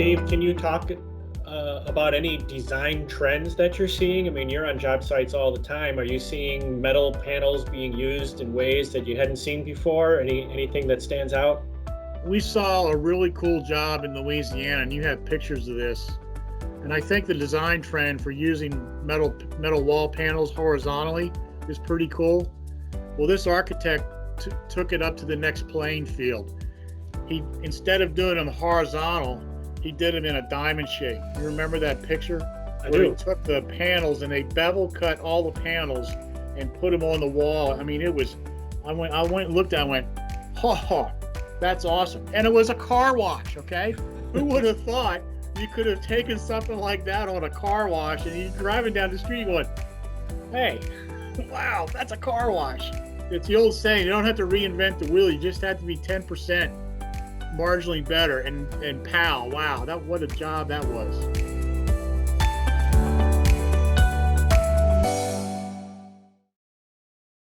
Dave, can you talk about any design trends that you're seeing? I mean, you're on job sites all the time. Are you seeing metal panels being used in ways that you hadn't seen before? Anything that stands out? We saw a really cool job in Louisiana, and you have pictures of this. And I think the design trend for using metal wall panels horizontally is pretty cool. Well, this architect took it up to the next playing field. Instead of doing them horizontal, he did them in a diamond shape. You remember that picture? I Where do. he took the panels and they bevel cut all the panels and put them on the wall. I mean, it was. I went and looked at it and went, ha, that's awesome. And it was a car wash. Okay, who would have thought you could have taken something like that on a car wash and you're driving down the street going, hey, wow, that's a car wash. It's the old saying, you don't have to reinvent the wheel. You just have to be 10% marginally better. And pow, wow, what a job that was.